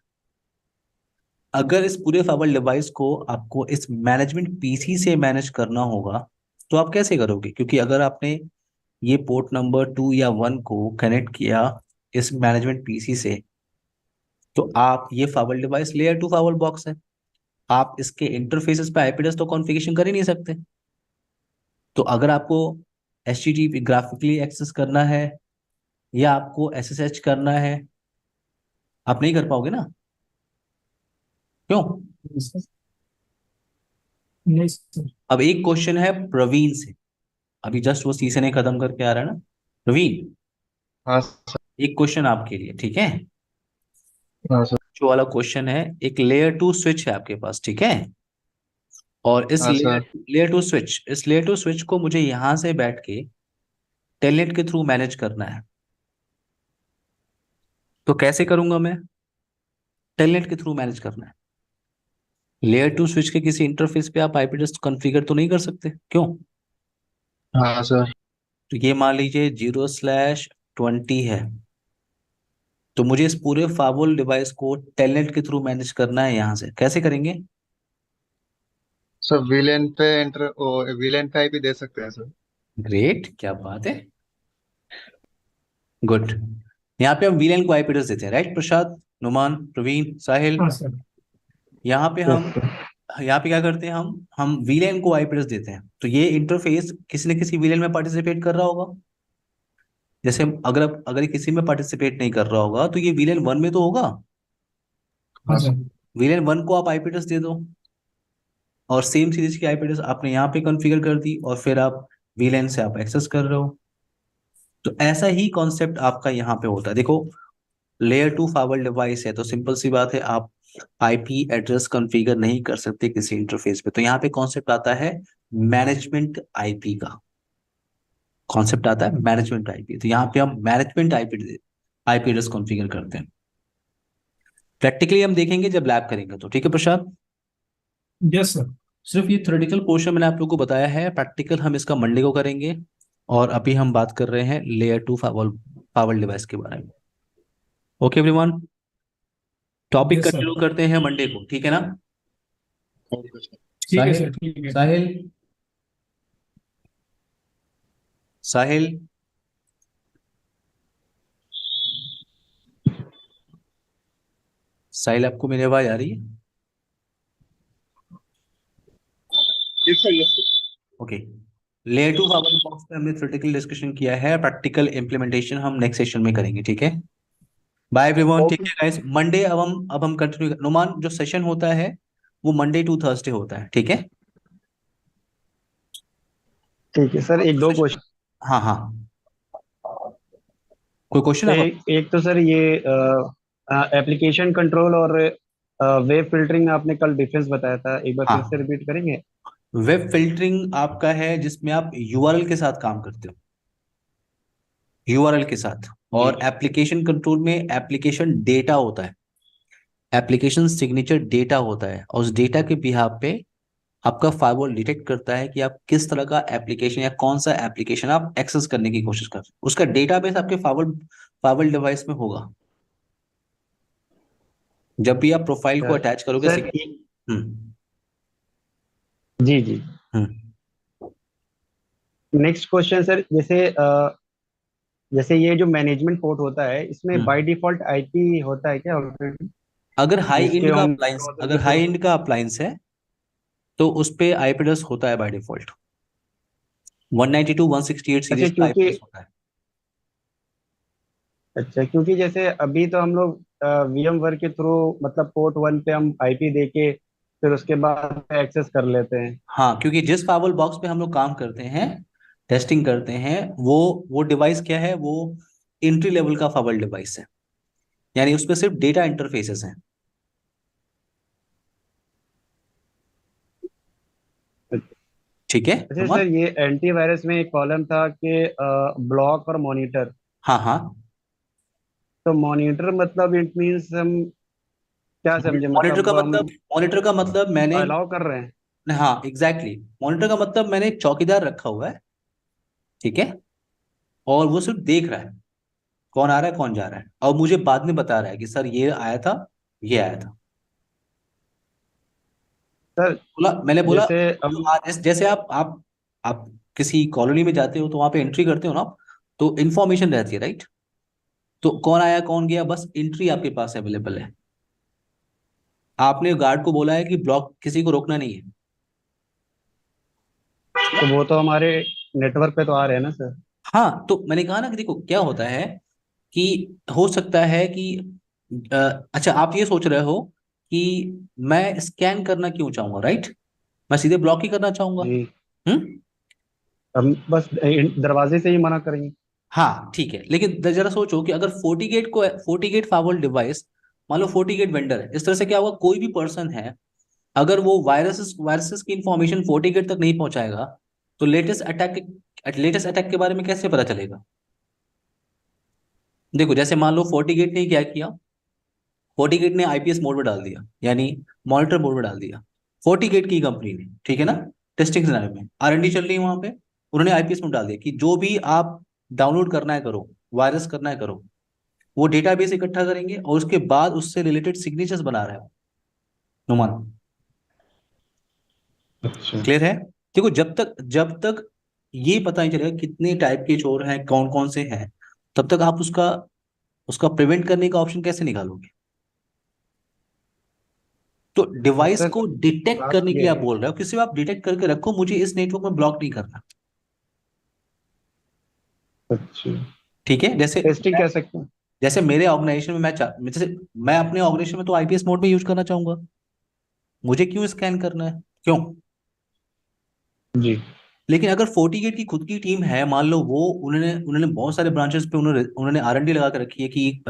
अगर इस पूरे फाइबर डिवाइस को आपको इस मैनेजमेंट पीसी से मैनेज करना होगा, तो आप कैसे करोगे? क्योंकि अगर आपने ये पोर्ट नंबर 2 या 1 को कनेक्ट किया इस मैनेजमेंट पीसी से, तो आप ये fibre device layer 2 fibre box है, आप इसके इंटरफेसेस पे आईपी एड्रेस तो कॉन्फ़िगरेशन कर ही नहीं सकते। तो अगर आपको एचटीटीपी ग्राफिकली एक्सेस करना है या आपको एसएसएच करना है, आप नहीं कर पाओगे ना? क्यों? Yes sir. नहीं सर। अब एक क्वेश्चन है प्रवीण से, अभी जस्ट वो सीजन ए खत्म करके आ रहा है ना प्रवीण। हाँ सर। एक क्वेश्चन आपके लिए, ठीक है? हाँ सर। जो वाला क्वेश्चन है, एक लेयर 2 स्विच है आपके पास, ठीक है? और इस हाँ layer sir. Layer two switch को मुझे यहां से बैठ के टेलनेट के थ्रू मैनेज करना है। तो कैसे करूंगा मैं? टेलनेट के थ्रू मैनेज करना है। लेयर 2 स्विच के किसी इंटरफेस पे आप आईपी एड्रेस कॉन्फ़िगर तो नहीं कर सकते, क्यों? हाँ सर। तो ये मान लीजिए 0/20 है, तो मुझे इस पूरे फावल डिवाइस को टेलनेट के थ्रू मैनेज करना है। यहां से कैसे करेंगे? सर वीलेन पे एंटर ओ वीलेन पे आईपी दे सकते हैं सर। ग्रेट, क्या बात है, गुड। यहाँ पे हम वीलेन को आईपी एड्रेस देते हैं, राइट प्रसाद, नुमान, प्रवीण, साहिल? हाँ सर। यहाँ पे Yes, हम sir. यहाँ पे क्या करते हैं, हम वीलेन को आईपी एड्रेस देते हैं, तो ये इंटरफेस किसी न किसी वीलेन में पार्टिसिपेट कर रहा होगा। जैसे अगर ये किसी में पार्टिसिपेट नहीं कर रहा होगा, तो ये वीलेन 1 में तो होगा। हाँ हाँ सर। सर। वीलेन 1 को आप आईपी एड्रेस दे दो, और सेम सीरीज की आईपी एड्रेस आपने यहाँ पे कॉन्फ़िगर कर दी, और फिर आप वीलेन से आप एक्सेस कर रहे हो। तो ऐसा ही कॉन्सेप्ट आपका यहाँ पे होता है। देखो, लेयर 2 फाइबर डिवाइस है, तो सिंपल सी बात है, आप आईपी एड्रेस कॉन्फ़िगर नहीं कर सकते किसी इंटरफेस पे। तो यहाँ पे कॉन्सेप्ट आता है मैनेजमेंट आईपी का, कॉन्सेप्ट आता है मैनेजमेंट आईपी। तो यहाँ पे हम मैनेजमेंट आईपी एड्रेस कॉन्फ़िगर करते हैं। प्रैक्टिकली हम देखेंगे जब लैब करेंगे, तो ठीक है प्रशांत? Yes sir. सिर्फ ये थ्योरेटिकल पोर्शन मैंने आप लोगों को बताया है, प्रैक्टिकल हम इसका मंडे को करेंगे। और अभी हम बात कर रहे हैं लेयर 2 फाइबर डिवाइस के बारे में। Okay everyone, topic yes sir. Continue करते हैं मंडे को, ठीक है ना? Okay sir. ठीक है साहिल, सर। ठीक है। साहिल, साहिल, साहिल, आपको मेरी आवाज आ रही है? Yes sir. Yes sir. Okay, layer 2 fibre box पे हमने थ्योरेटिकल डिस्कशन किया है, प्रैक्टिकल इंप्लीमेंटेशन हम नेक्स्ट सेशन में करेंगे, ठीक है? बाय एवरीवन, ठीक है गाइस। मंडे अब हम कंटिन्यू, नुमान, जो सेशन होता है वो मंडे टू थर्सडे होता है, ठीक है? ठीक है सर, एक दो क्वेश्चन। हाँ हाँ, कोई क्वेश्चन आप? एक तो सर ये एप्लीकेशन कंट्रोल और वेब फिल्टरिंग आपने कल डिफरेंस बताया था, एक बार फिर से हाँ, रिपीट करेंगे? वेब फिल्टरिंग आपका है जिसमें आप यूआरएल के साथ काम करते हो, यूआरएल के साथ। और एप्लीकेशन कंट्रोल में एप्लीकेशन डेटा होता है, एप्लीकेशन सिग्नेचर डेटा होता है, और उस डेटा के बिहाफ पे आपका फायरवॉल डिटेक्ट करता है कि आप किस तरह का एप्लीकेशन या कौन सा एप्लीकेशन आप एक्सेस करने की कोशिश कर रहे हैं। उसका डेटाबेस आपके फायरवॉल फायरवॉल डिवाइस में होगा। जब भी आप प्रोफाइल को अटैच करोगे सर हम्म जी जी, हम्म नेक्स्ट क्वेश्चन सर, जैसे ये जो मैनेजमेंट पोर्ट होता है, इसमें हम्म। बाय डिफॉल्ट आईपी होता है क्या ऑलरेडी, अगर हाई जिसके एंड का ऑन अप्लायंस ब्राउजर अगर के हाई थ्रू? एंड का अप्लायंस है तो उस पे आईपी एड्रेस होता है बाय डिफॉल्ट। 192.168 अच्छा सीरीज का आईपी क्योंकि एड्रेस होता है। अच्छा क्योंकि जैसे अभी तो हम लोग VMware के थ्रू, मतलब पोर्ट 1 पे हम आईपी देके फिर उसके बाद एक्सेस कर लेते हैं। हाँ, क्योंकि जिस फायरवॉल बॉक्स पे हम लोग काम करते हैं, टेस्टिंग करते हैं, वो डिवाइस क्या है, वो एंट्री लेवल का फायरवॉल डिवाइस है, यानी उसमें सिर्फ डेटा इंटरफेसेस हैं। ठीक है अच्छा रोमान। सर, ये एंटीवायरस में एक कॉलम था कि ब्लॉक और मॉनिटर। हाँ हाँ। तो मॉनिटर मतलब इट मीन्स हम क्या समझे, मॉनिटर का मतलब हम मतलब मॉनिटर का मतलब मैंने अलाउ कर रहे हैं? हाँ एग्जैक्टली मॉनिटर का मतलब मैंने एक चौकीदार रखा हुआ है, ठीक है, और वो सिर्फ देख रहा है कौन आ रहा है कौन जा रहा है, और मुझे बाद में बता रहा है कि सर ये आया था, ये आया था। सर बोला, मैंने बोला जैसे हम जैसे आप किसी कॉलोनी में जाते हो तो वहां पे एंट्री करते हो ना, तो इन्फॉर्मेशन रहती है, राइट? तो कौन आया कौन गया, बस एंट्री आपके पास अवेलेबल है। आपने गार्ड को बोला है कि ब्लॉक किसी को रोकना नहीं है। तो वो तो हमारे नेटवर्क पे तो आ रहे हैं ना सर। हाँ, तो मैंने कहा ना कि देखो क्या होता है कि हो सकता है कि अ, अच्छा आप ये सोच रहे हो कि मैं स्कैन करना क्यों चाहूंगा, राइट? मैं सीधे ब्लॉक ही करना चाहूंगा। जी, हम्म। हम बस दरवाजे से ही मना करेंगे। हाँ ठीक है, लेकिन जरा सोचो कि अगर फोर्टी गेट फायरवॉल डिवाइस, मान लो फोर्टी गेट वेंडर है, इस तरह से क्या होगा, कोई भी पर्सन है, अगर वो वायरसेस की इंफॉर्मेशन फोर्टी गेट तक नहीं पहुंचाएगा तो लेटेस्ट अटैक के बारे में कैसे पता चलेगा? देखो जैसे मान लो फोर्टी गेट ने क्या किया, फोर्टी गेट ने आईपीएस मोड में डाल दिया, यानी मॉनिटर मोड में डाल दिया, फोर्टी गेट की कंपनी ने, ठीक है ना, टेस्टिंग सिनेरियो में आरएनडी चल रही है वहां पे, उन्होंने आईपीएस मोड डाल दिया कि जो भी आप डाउनलोड करना है करो, वायरस करना है करो। वो डेटाबेस इकट्ठा करेंगे और उसके बाद उससे रिलेटेड सिग्नेचर्स बना रहे हो। नुमान, अच्छा क्लियर है? देखो जब तक ये पता नहीं चलेगा कितने टाइप के चोर हैं, कौन कौन से हैं, तब तक आप उसका उसका प्रिवेंट करने का ऑप्शन कैसे निकालोगे? तो डिवाइस सर, को डिटेक्ट बात करने के ये लिए आप है। बोल रहे हो, किसी को आप डिटेक्ट करके रखो, मुझे इस नेटवर्क में ब्लॉक नहीं करना। अच्छा, ठीक है, जैसे टेस्टिंग कह सकते हैं। जैसे मेरे ऑर्गेनाइजेशन में जैसे मैं अपने ऑर्गेनाइजेशन में तो आईपीएस मोड में यूज करना चाहूंगा, मुझे क्यों स्कैन करना है, क्यों? जी लेकिन अगर फोर्टीगेट की खुद की टीम है, मान लो वो उन्होंने उन्होंने बहुत सारे ब्रांचेस पे उन्होंने उन्होंने आरएनडी लगा के रखी है कि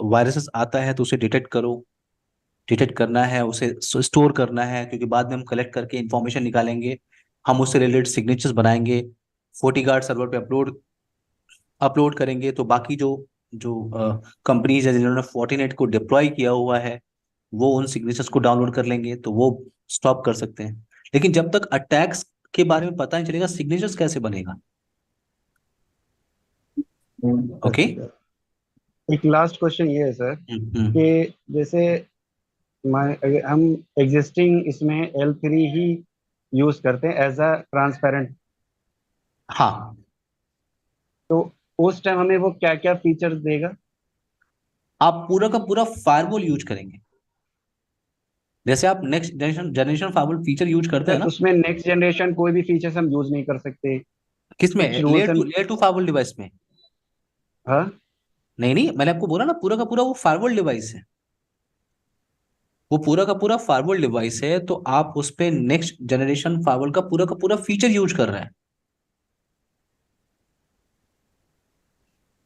वायरसेस आता है तो उसे डिटेक्ट करो, डिटेक्ट करना है, उसे स्टोर करना है, क्योंकि बाद में हम कलेक्ट करके इंफॉर्मेशन निकालेंगे, हम उससे रिलेटेड सिग्नेचर्स बनाएंगे, फोर्टीगार्ड सर्वर पे अपलोड अपलोड करेंगे, तो बाकी जो जो कंपनीज है जिन्होंने फोर्टीनेट को डिप्लॉय किया हुआ है वो उन सिग्नेचर्स को डाउनलोड कर लेंगे, तो वो स्टॉप कर सकते हैं। लेकिन जब तक अटैक्स के बारे में पता नहीं चलेगा सिग्नेचर्स कैसे बनेगा? ओके। अच्छा, एक लास्ट क्वेश्चन ये है सर हम्म। कि जैसे हम एग्जिस्टिंग इसमें L3 ही यूज करते हैं एज अ ट्रांसपेरेंट, हाँ, तो उस टाइम हमें वो क्या क्या फीचर्स देगा? आप पूरा का पूरा फायरवॉल यूज करेंगे, जैसे आप next generation generation firewall feature use करते हैं सर ना। उसमें नेक्स्ट जनरेशन कोई भी फीचर्स हम यूज नहीं कर सकते? किसमें? कुछ rules and layer two firewall device में? हाँ नहीं नहीं, मैंने आपको बोला ना पूरा का पूरा वो फायरवॉल डिवाइस है, वो पूरा का पूरा फायरवॉल डिवाइस है, तो आप उस पे नेक्स्ट जनरेशन फायरवॉल का पूरा फीचर यूज कर रहे हैं।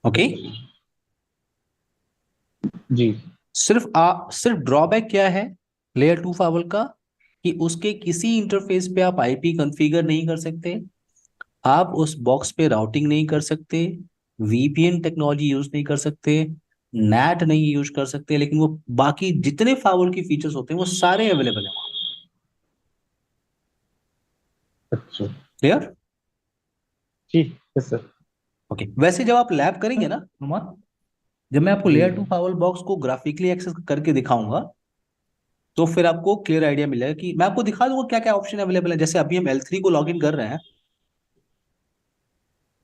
ओके। जी सिर्फ ड्रॉबैक क्या है लेयर टू फायरवॉल का, कि उसके किसी इंटरफेस पे आप आईपी कॉन्फ़िगर नहीं कर सकते, आप उस बॉक्स पे राउटिंग नहीं कर सकते, वीपीएन टेक्नोलॉजी यूज नहीं कर सकते, नेट नहीं यूज कर सकते, लेकिन वो बाकी जितने फाइवल की फीचर्स होते हैं वो सारे अवेलेबल है वहाँ। अच्छा। क्लियर? ठीक है सर। ओके, वैसे जब आप लैब करेंगे ना रोमान, जब मैं आपको जी लेयर टू फाइवल बॉक्स को ग्राफिकली एक्सेस करके दिखाऊंगा तो फिर आपको क्लियर आइडिया मिलेगा कि मैं आपको दिखा दूंगा क्या क्या ऑप्शन अवेलेबल है। जैसे अभी हम L3 को लॉग इन कर रहे हैं,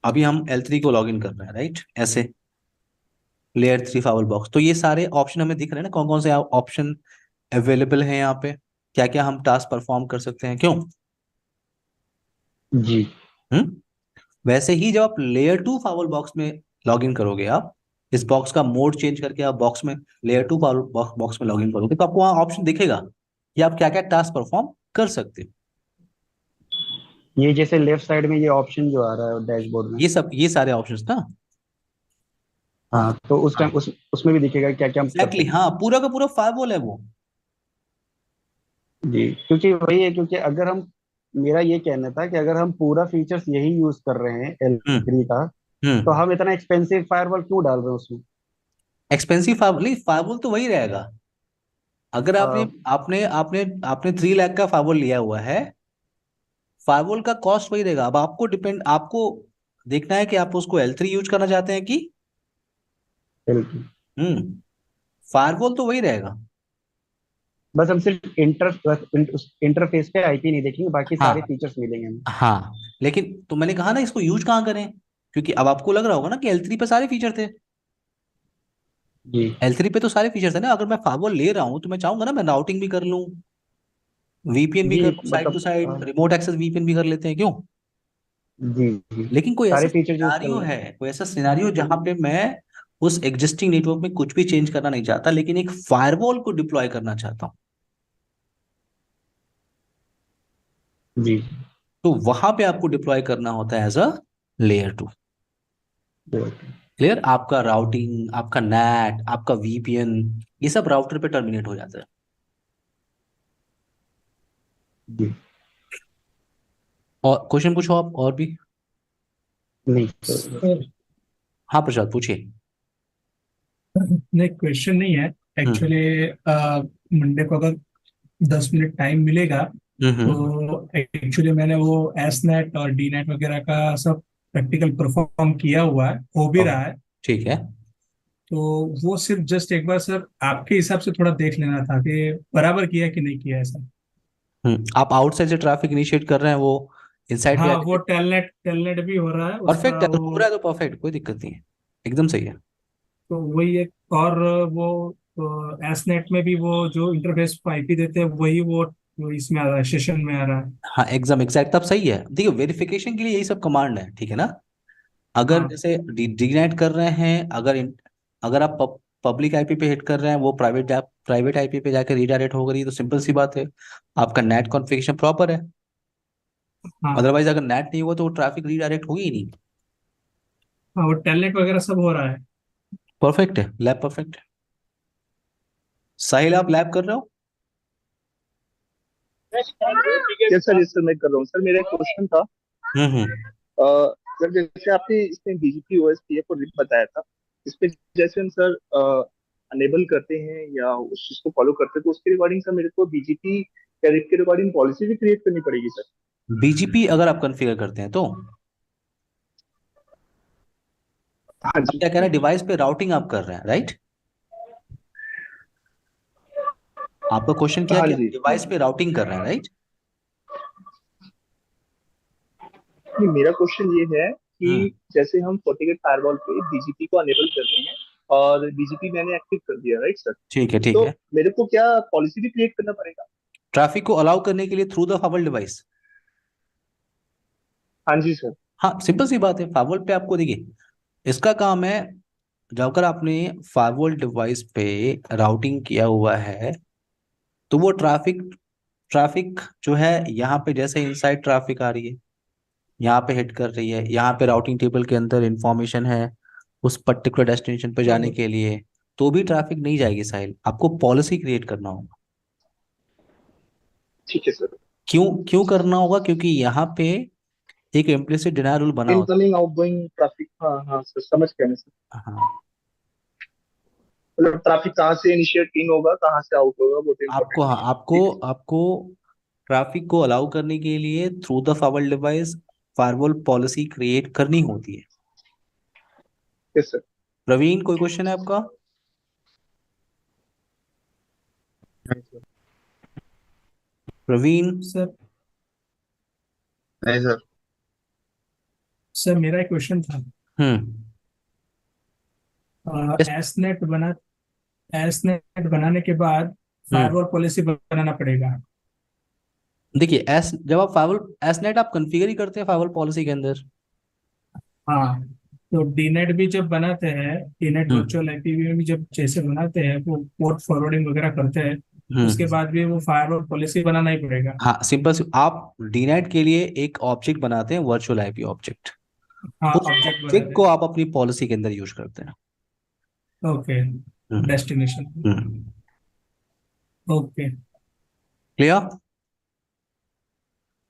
अभी हम L3 को लॉग इन कर रहे हैं, राइट? ऐसे लेयर 3 फाइवल बॉक्स, तो ये सारे ऑप्शन हमें दिख रहे हैं ना, कौन कौन से ऑप्शन अवेलेबल हैं यहाँ पे, क्या क्या हम टास्क परफॉर्म कर सकते हैं, क्यों? जी। हम्म। वैसे ही जब आप लेयर 2 फाइवल बॉक्स में लॉग इन करोगे, आप इस बॉक्स का मोड चेंज करके आप बॉक्स में लेयर 2 फाइवल बॉक्स में लॉग इन करोगे तो आपको वहाँ ऑप्शन दिखेगा कि आप क्या क्या टास्क परफॉर्म कर सकते हो। ये जैसे लेफ्ट साइड में ये ऑप्शन जो आ रहा है डैशबोर्ड में। ये सारे ऑप्शंस ना। हाँ, तो उस टाइम हाँ उसमें भी दिखेगा क्या क्या हम कर एग्जैक्टली, सकते हाँ पूरा का पूरा फाइवल है वो। हैं। जी, क्योंकि वही है, क्योंकि अगर हम, मेरा ये कहना था कि अगर हम पूरा फीचर्स यही यूज कर रहे हैं हम्म L3 का, तो हम्म। हम इतना एक्सपेंसिव फायरवॉल क्यों डाल रहे हैं उसमें। एक्सपेंसिव फाइवल नहीं, फाइवल तो वही रहेगा। अगर आपने अ, आपने आपने आपने 3 लाख का फाइवल लिया हुआ है, फाइवल का कॉस्ट वही रहेगा। अब आपको देखना है कि आप उसको L3 यूज करना चाहते हैं कि L3। हम्म, फायरवॉल तो वही रहेगा। बस हम सिर्फ इंटरफेस पे आईपी नहीं देखेंगे, बाकी सारे हाँ फीचर्स मिलेंगे हमें। हाँ, लेकिन तो मैंने कहा ना इसको यूज कहाँ करें, क्योंकि अब आपको लग रहा होगा ना कि L3 पे सारे फीचर थे। जी L3 पे तो सारे फीचर्स है ना, अगर मैं फाइवल ले रहा हूँ तो मैं चाहूंगा ना मैं राउटिंग भी कर लूँ, वीपीएन भी जी, कर लूँ, साइड टू मतलब साइड रिमोट एक्सेस वीपीएन भी कर लेते हैं, क्यों? जी जी, लेकिन कोई ऐसा सारे फीचर यूज कर सिनारियो लें। है, कोई ऐसा सिनारियो जहां पे मैं उस एग्जिस्टिंग नेटवर्क में कुछ भी चेंज करना नहीं चाहता, लेकिन एक फायरवॉल को डिप्लॉय करना चाहता हूं, जी। तो वहां पे आपको डिप्लॉय करना होता है एज अ लेयर 2। क्लियर? आपका राउटिंग, आपका नेट, आपका वीपीएन, ये सब राउटर पे टर्मिनेट हो जाता है। जी। और क्वेश्चन पूछो आप और भी। नहीं सर। सर हाँ प्रसाद पूछिए। नहीं, क्वेश्चन नहीं है हम्म एक्चुअली। मंडे को अगर 10 मिनट टाइम मिलेगा हम्म। तो एक्चुअली मैंने वो एस नेट और डी नेट वगैरह का सब प्रैक्टिकल परफॉर्म किया हुआ है, हो भी रहा है। ठीक है। तो वो सिर्फ जस्ट एक बार सर आपके हिसाब से थोड़ा देख लेना था कि बराबर किया कि नहीं किया ऐसा। आप आउटसाइड से ट्रैफिक इनिशिएट कर रहे हैं, वो इनसाइड पे हाँ, वो आके टेलनेट टेलनेट भी हो रहा है परफेक्ट उसका है, अगर हो वो। रहा है तो परफेक्ट, कोई दिक्कत नहीं है, एकदम सही है। तो वही एक और वो एस नेट में भी वो जो इंटरफेस को आईपी देते हैं वही वो इसमें आ रहा है, सेशन में आ रहा है। हाँ एकदम एग्जैक्ट, तब सही है। देखिए वेरिफिकेशन के लिए यही सब कमांड है, ठीक है ना? अगर हाँ जैसे डीनेट कर रहे हैं, अगर आप पब्लिक आईपी पे हिट कर रहे हैं, वो प्राइवेट आईपी पे जाकर रीडायरेक्ट हो गई तो सिंपल सी बात है, आपका नेट कॉन्फ़िगरेशन प्रॉपर है। हाँ अदरवाइज अगर नेट नहीं हुआ तो ट्रैफिक रीडायरेक्ट होगी ही नहीं। हाँ, वो टेलनेट वगैरह सब हो रहा है। परफेक्ट है, लैब परफेक्ट है। साहिल आप लैब कर रहे हो? यस सर, यस सर, मैं कर रहा हूँ सर। मेरा एक क्वेश्चन था। हम्म। सर जैसे आपने इसमें बीजीपी ओएस पीएफ और रिप बताया था, इसमें जैसे हम सर अनेबल करते हैं या उस चीज को फॉलो करते हैं, तो उसके रिगार्डिंग सर मेरे को बीजीपी या रिप के रिगार्डिंग पॉलिसी भी क्रिएट करनी पड़ेगी सर। बीजीपी अगर आप कॉन्फ़िगर करते हैं तो हाँ आप जी। क्या कह रहे हैं, डिवाइस पे राउटिंग आप कर रहे हैं, राइट? आपका क्वेश्चन क्या है हाँ कि आप जी, हाँ डिवाइस जी। पे राउटिंग कर रहे हैं, राइट? नहीं, मेरा क्वेश्चन ये है कि हम्म। जैसे हम FortiGate फायरवॉल पे बीजीपी को अनेबल करते हैं और बीजीपी मैंने एक्टिव कर दिया, राइट सर, ठीक है ठीक तो है। मेरे को क्या पॉलिसी भी क्रिएट करना पड़ेगा। ट्रैफिक को अलाउ करने के लिए थ्रू द फाइवल डिवाइस। हाँ जी सर। हाँ सिंपल सी बात है, फाइवल पे आपको देखिए, इसका काम है, जब अगर आपने फाइवल डिवाइस पे राउटिंग किया हुआ है तो वो ट्रैफिक ट्रैफिक जो है यहाँ पे, जैसे इनसाइड ट्रैफिक आ रही है, यहाँ पे हिट कर रही है, यहाँ पे राउटिंग टेबल के अंदर इंफॉर्मेशन है उस पर्टिकुलर डेस्टिनेशन पे जाने के लिए, तो भी ट्रैफिक नहीं जाएगी साहिल, आपको पॉलिसी क्रिएट करना होगा। ठीक है सर। क्यों क्यों करना होगा? क्योंकि यहाँ पे एक इम्प्लिसिट डिनायर रूल बना होता इनकमिंग आउटगोइंग ट्रैफिक। हाँ हाँ सर, समझ गया मैं सर। हाँ, मतलब ट्रैफिक कहाँ से इनिशिएट इन होगा, कहाँ से आउट होगा, वो तो आपको, इम्पोर्टेंट हाँ, नहीं है। आपको ठीक है सर। आपको ट्रैफिक को अलाउ करने के लिए through the firewall device firewall policy create करनी होती है। Yes sir. प्रवीण, कोई क्वेश्चन है आपका? नहीं सर। प्रवीण? सर नहीं सर। सर मेरा एक क्वेश्चन था। हम्म। Yes. एसनेट बना एसनेट बनाने के बाद हम्म। फायरवॉल पॉलिसी बनाना पड़ेगा। देखिए, एस जब आप फाइवल एसनेट आप कॉन्फ़िगर ही करते हैं फाइवल पॉलिसी के अंदर। हाँ, तो डीनेट भी जब बनाते हैं, डीनेट हम्म। वर्चुअल आईपी में भी जब जैसे बनाते हैं, वो पोर्ट फॉरवर्डिंग वगैरह करते हैं, उसके हम्म। बाद भी वो फायरवॉल पॉलिसी बनाना ही पड़ेगा। हाँ, सिंपल से आप डीनेट के लिए एक ऑब्जेक्ट बनाते हैं, वर्चुअल आईपी ऑब्जेक्ट। हाँ, उस ऑब्जेक्ट ऑब्जेक्ट बनाते को हैं। आप अपनी पॉलिसी के अंदर यूज करते हैं। Okay, hmm. Destination. Hmm. Okay. Clear?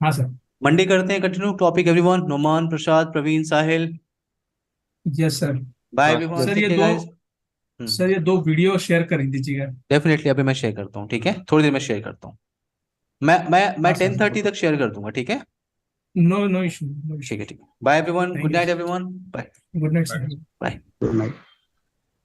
हाँ सर। मंडे करते हैं continue topic everyone. Noman, Prasad, Praveen, Sahil. Yes sir. Bye हाँ एवरीवन, सर टेक ये केयर दो गाइस। सर ये 2 वीडियो शेयर कर दीजिएगा। डेफिनेटली अभी मैं शेयर करता हूँ, ठीक है, थोड़ी देर में शेयर करता हूँ। मैं हाँ सर। 10:30 तक शेयर कर दूंगा, ठीक है? नो नो इशू, नो ठीक है, इशू। ठीक है। Bye everyone, thank good you. Night everyone, bye. Good night bye. Sir. Bye. Good night.